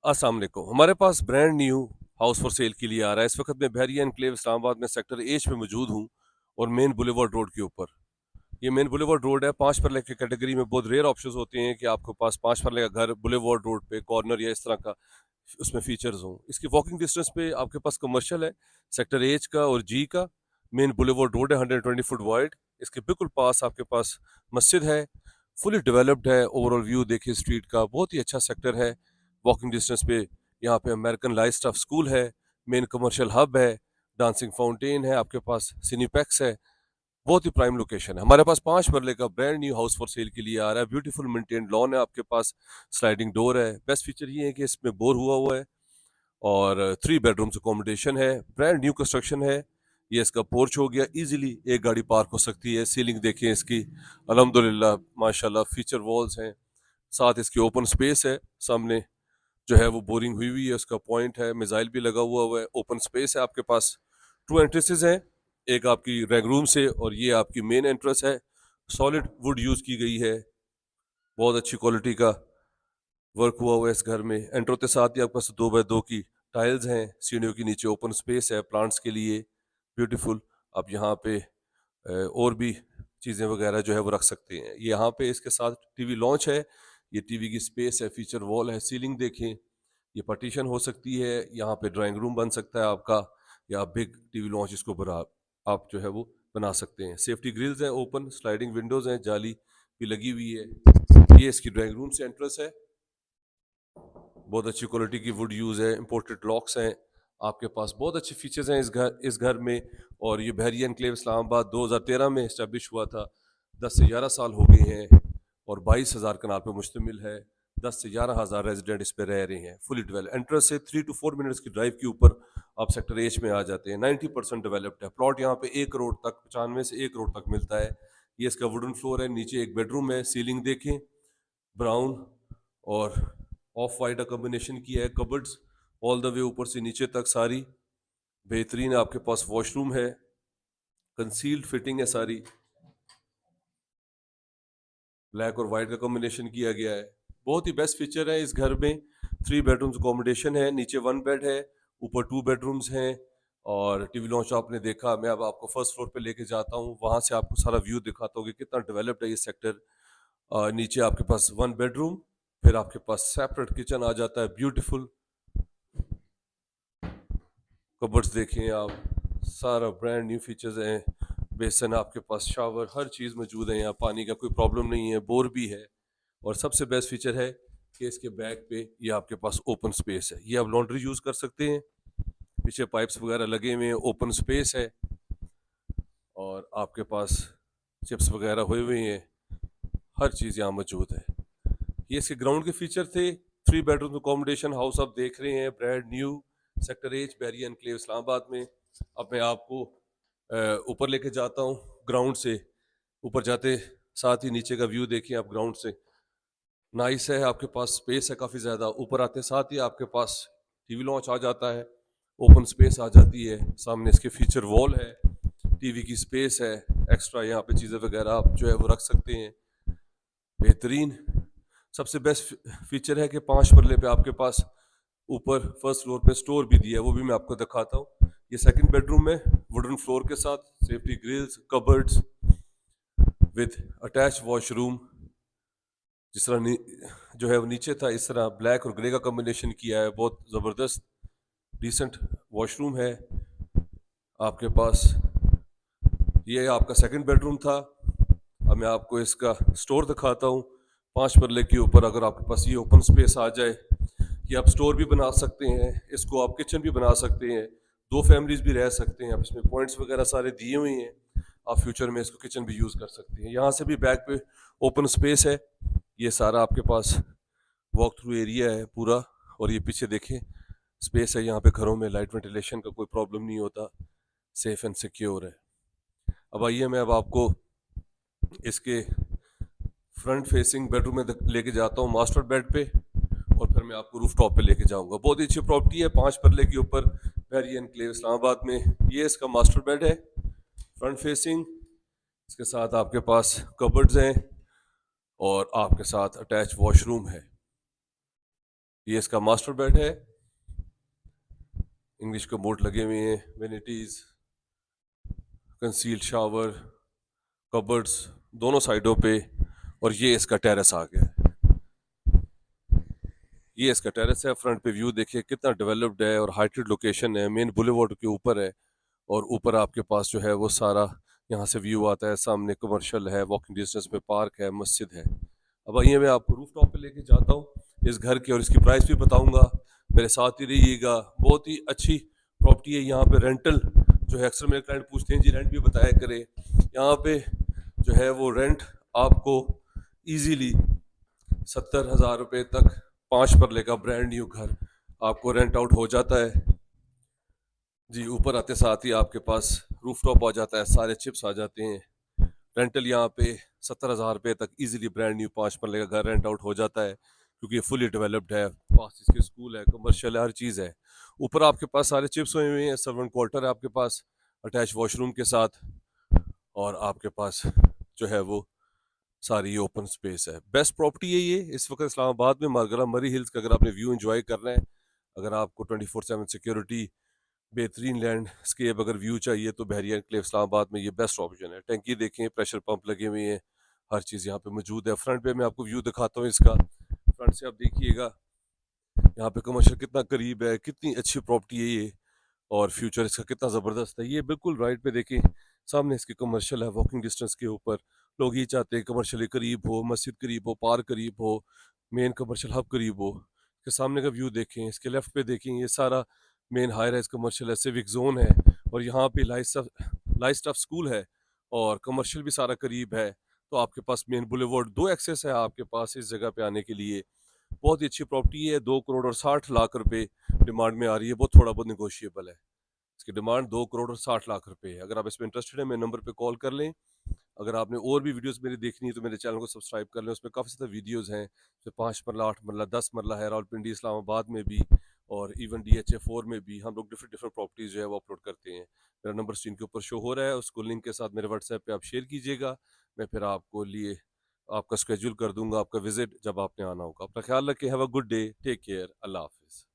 अस्सलाम वालेकुम। हमारे पास brand new house for sale के लिए आ रहा है। इस वक्त मैं बहरिया एनक्लेव इस्लामाबाद में सेक्टर एच में मौजूद हूँ और मेन बुलेवार्ड रोड के ऊपर। ये मेन बुलेवार्ड रोड है। 5 मरले की कैटेगरी में बहुत रेयर ऑप्शंस होते हैं कि आपके पास 5 मरले का घर बुलेवार्ड रोड पे कॉर्नर या इस तरह का उसमें फीचर्स हों। इसकी वॉकिंग डिस्टेंस पे आपके पास कमर्शियल है सेक्टर एच का और जी का। मेन बुलेवार्ड रोड है 120 फुट वाइड। इसके बिल्कुल पास आपके पास मस्जिद है, फुली डेवलप्ड है। ओवरऑल व्यू देखिए स्ट्रीट का, बहुत ही अच्छा सेक्टर है। वॉकिंग डिस्टेंस पे यहाँ पे अमेरिकन लाइफ स्टाफ स्कूल है, मेन कमर्शियल हब है, डांसिंग फाउंटेन है, आपके पास सिनीपैक्स है। बहुत ही प्राइम लोकेशन है। हमारे पास 5 मरले का brand new house for sale के लिए आ रहा है। ब्यूटीफुल मेंटेन्ड लॉन है, आपके पास स्लाइडिंग डोर है। बेस्ट फीचर ये है कि इसमें बोर हुआ है और 3 बेडरूम्स अकोमोडेशन है। ब्रांड न्यू कंस्ट्रक्शन है। ये इसका पोर्च हो गया, इजीली एक गाड़ी पार्क हो सकती है। सीलिंग देखें इसकी, अल्हम्दुलिल्लाह माशाल्लाह, फीचर वॉल्स हैं। साथ इसकी ओपन स्पेस है। सामने जो है वो बोरिंग हुई है, उसका पॉइंट है, मिसाइल भी लगा हुआ है। ओपन स्पेस है, आपके पास 2 एंट्रेंसेज हैं, एक आपकी रैग रूम से और ये आपकी मेन एंट्रेंस है। सॉलिड वुड यूज की गई है, बहुत अच्छी क्वालिटी का वर्क हुआ है इस घर में। एंटर होते साथ ही आपके पास 2x2 की टाइल्स हैं। सीढ़ियों के नीचे ओपन स्पेस है प्लांट्स के लिए, ब्यूटीफुल। आप यहाँ पे और भी चीज़ें वगैरह जो है वो रख सकते हैं। ये यहाँ पे इसके साथ टीवी लॉन्च है। ये टीवी की स्पेस है, फीचर वॉल है। सीलिंग देखें, ये पार्टीशन हो सकती है। यहाँ पे ड्राइंग रूम बन सकता है आपका, या बिग टीवी लॉन्च इसको बना आप जो है वो बना सकते हैं। सेफ्टी ग्रिल्स हैं, ओपन स्लाइडिंग विंडोज हैं, जाली भी लगी हुई है। ये इसकी ड्राइंग रूम से एंट्रेंस है। बहुत अच्छी क्वालिटी की वुड यूज़ है, इंपोर्टेड लॉक्स हैं। आपके पास बहुत अच्छे फीचर्स हैं इस घर में। और ये बहरिया एनक्लेव इस्लामाबाद 2013 में इस्टेब्लिश हुआ था। 10 से 11 साल हो गए हैं और 22,000 कनाल पर मुश्तमिल है। 10 से 11,000 रेजिडेंट इस पे रह रहे हैं। फुली डेवलप, एंट्रेंस से 3 to 4 मिनट्स की ड्राइव के ऊपर आप सेक्टर एच में आ जाते हैं। 90% डेवलप्ड है प्लॉट। यहाँ पे 1 करोड़ तक, 95 से 1 करोड़ तक मिलता है। ये इसका वुडन फ्लोर है, नीचे एक बेडरूम है। सीलिंग देखें, ब्राउन और ऑफ वाइट का कॉम्बिनेशन किया है। कबर्ड्स ऑल द वे ऊपर से नीचे तक सारी बेहतरीन। आपके पास वॉशरूम है, कंसील्ड फिटिंग है सारी। ब्लैक और वाइट का कॉम्बिनेशन किया गया है। बहुत ही बेस्ट फीचर है इस घर में। 3 बेडरूम्स अकोमोडेशन है, नीचे 1 बेड है, ऊपर 2 बेडरूम्स हैं। और टीवी लॉन्च आपने देखा। मैं अब आपको फर्स्ट फ्लोर पे लेके जाता हूँ, वहां से आपको सारा व्यू दिखाता हूँ कि कितना डेवलप्ड है ये सेक्टर। नीचे आपके पास 1 बेडरूम, फिर आपके पास सेपरेट किचन आ जाता है। ब्यूटीफुल कबर्ड्स देखें आप, सारा ब्रांड न्यू फीचर्स हैं। बेसन आपके पास, शावर, हर चीज़ मौजूद है यहाँ। पानी का कोई प्रॉब्लम नहीं है, बोर भी है। और सबसे बेस्ट फीचर है कि इसके बैक पे ये आपके पास ओपन स्पेस है। ये आप लॉन्ड्री यूज़ कर सकते हैं, पीछे पाइप्स वगैरह लगे हुए हैं, ओपन स्पेस है। और आपके पास चिप्स वगैरह हुए हुए हैं, हर चीज़ यहाँ मौजूद है। ये इसके ग्राउंड के फीचर थे। 3 बेडरूम अकोमोडेशन हाउस आप देख रहे हैं, ब्रांड न्यू, सेक्टर एच, बहरिया एनक्लेव इस्लामाबाद में। अब मैं आपको ऊपर लेके जाता हूँ ग्राउंड से। ऊपर जाते साथ ही नीचे का व्यू देखिए आप ग्राउंड से, नाइस है। आपके पास स्पेस है काफ़ी ज़्यादा। ऊपर आते साथ ही आपके पास टीवी लॉन्च आ जाता है, ओपन स्पेस आ जाती है। सामने इसके फीचर वॉल है, टीवी की स्पेस है। एक्स्ट्रा यहाँ पे चीज़ें वगैरह आप जो है वो रख सकते हैं, बेहतरीन। सबसे बेस्ट फीचर है कि 5 मरले पे आपके पास ऊपर फर्स्ट फ्लोर पे स्टोर भी दिया है, वो भी मैं आपको दिखाता हूँ। ये सेकंड बेडरूम है, वुडन फ्लोर के साथ, safety grills, cupboards with attach washroom. जिस तरह जो है वो नीचे था, इस तरह ब्लैक और ग्रे का कॉम्बिनेशन किया है। बहुत ज़बरदस्त डिसेंट वॉशरूम है आपके पास। ये आपका सेकंड बेडरूम था। अब मैं आपको इसका स्टोर दिखाता हूँ। 5 मरले के ऊपर अगर आपके पास ये ओपन स्पेस आ जाए, कि आप स्टोर भी बना सकते हैं, इसको आप किचन भी बना सकते हैं, 2 फैमिलीज भी रह सकते हैं। आप इसमें पॉइंट्स वगैरह सारे दिए हुए हैं, आप फ्यूचर में इसको किचन भी यूज़ कर सकते हैं। यहाँ से भी बैक पे ओपन स्पेस है। ये सारा आपके पास वॉक थ्रू एरिया है पूरा। और ये पीछे देखें, स्पेस है। यहाँ पे घरों में लाइट वेंटिलेशन का कोई प्रॉब्लम नहीं होता, सेफ एंड सिक्योर है। अब आइए मैं अब आपको इसके फ्रंट फेसिंग बेडरूम में लेके जाता हूँ, मास्टर बेड पे। और फिर मैं आपको रूफ टॉप पे लेके जाऊंगा। बहुत ही अच्छी प्रॉपर्टी है 5 मरले के ऊपर, बहरिया एनक्लेव इस्लामाबाद में। ये इसका मास्टर बेड है, फ्रंट फेसिंग। इसके साथ आपके पास कबर्ड्स हैं और आपके साथ अटैच वॉशरूम है। ये इसका मास्टर बेड है, इंग्लिश के बोर्ड लगे हुए हैं, वेनिटीज, कंसील्ड शावर, कबर्ड्स दोनों साइडों पे। और ये इसका टेरेस आ गया। ये इसका टेरेस है, फ्रंट पे व्यू देखिए कितना डेवलप्ड है और हाइटेड लोकेशन है, मेन बुलेवार्ड के ऊपर है। और ऊपर आपके पास जो है वो सारा यहाँ से व्यू आता है, सामने कमर्शियल है, वॉकिंग डिस्टेंस पे पार्क है, मस्जिद है। अब आइए मैं आपको रूफ टॉप पे लेके जाता हूँ इस घर के, और इसकी प्राइस भी बताऊंगा। मेरे साथ ही रहिएगा। बहुत ही अच्छी प्रॉपर्टी है। यहाँ पे रेंटल जो है, अक्सर मेरे क्लाइंट पूछते हैं जी रेंट भी बताया करें। यहाँ पे जो है वो रेंट आपको इजीली 70,000 रुपये तक 5 मरले का ब्रांड न्यू घर आपको रेंट आउट हो जाता है जी। ऊपर आते साथ ही आपके पास रूफ टॉप आ जाता है, सारे चिप्स आ जाते हैं। रेंटल यहाँ पे 70,000 रुपये तक इजीली ब्रांड न्यू 5 मरले का घर रेंट आउट हो जाता है, क्योंकि ये फुली डेवलप्ड है, पास इसके स्कूल है, कमर्शियल है, हर चीज़ है। ऊपर आपके पास सारे चिप्स हुए हुए हैं, सर्वेंट क्वार्टर है आपके पास अटैच वॉशरूम के साथ। और आपके पास जो है वो सारी ओपन स्पेस है। बेस्ट प्रॉपर्टी है ये इस वक्त इस्लामाबाद में, मारगला मरी हिल्स का। अगर आपने व्यू एंजॉय करना है, अगर आपको 24/7 सिक्योरिटी, बेहतरीन लैंडस्केप अगर व्यू चाहिए, तो बहरिया एनक्लेव इस्लामाबाद में ये बेस्ट ऑप्शन है। टंकी देखें, प्रेशर पंप लगे हुए हैं, हर चीज़ यहाँ पे मौजूद है। फ्रंट पे मैं आपको व्यू दिखाता हूँ इसका, फ्रंट से आप देखिएगा यहाँ पे कमर्शियल कितना करीब है, कितनी अच्छी प्रॉपर्टी है ये। और फ्यूचर इसका कितना ज़बरदस्त है। ये बिल्कुल राइट पे देखें, सामने इसके कमर्शियल है, वॉकिंग डिस्टेंस के ऊपर। लोग ये चाहते हैं कमर्शियल करीब हो, मस्जिद करीब हो, पार्क करीब हो, मेन कमर्शियल हब करीब हो। इसके सामने का व्यू देखें, इसके लेफ्ट पे देखें, ये सारा मेन हाई राइज कमर्शियल है, सिविक जोन है। और यहाँ पे लाइफ स्टाफ स्कूल है, और कमर्शियल भी सारा करीब है। तो आपके पास मेन बुलेवार्ड 2 एक्सेस है आपके पास इस जगह पे आने के लिए। बहुत ही अच्छी प्रॉपर्टी है। 2 करोड़ और 60 लाख रुपए डिमांड में आ रही है, बहुत थोड़ा बहुत निगोशिएबल है। इसकी डिमांड 2 करोड़ और 60 लाख रुपए है। अगर आप इसमें इंटरेस्टेड है, मेरे नंबर पे कॉल कर लें। अगर आपने और भी वीडियोस मेरी देखनी है तो मेरे चैनल को सब्सक्राइब कर लें, उसमें काफ़ी ज़्यादा वीडियोस हैं। जैसे 5 मरला, 8 मरला, 10 मरला है रावलपिंडी इस्लामाबाद में भी, और इवन DHA 4 में भी हम लोग डिफरेंट डिफरेंट प्रॉपर्टीज़ जो है वो अपलोड करते हैं। मेरा नंबर स्क्रीन के ऊपर शो हो रहा है, उसको लिंक के साथ मेरे व्हाट्सएप पे आप शेयर कीजिएगा। मैं फिर आपको लिए आपका स्केड्यूल कर दूंगा, आपका विजिट जब आपने आना होगा। अपना ख्याल रखें। Have a good day, take care, अल्लाह हाफिज़।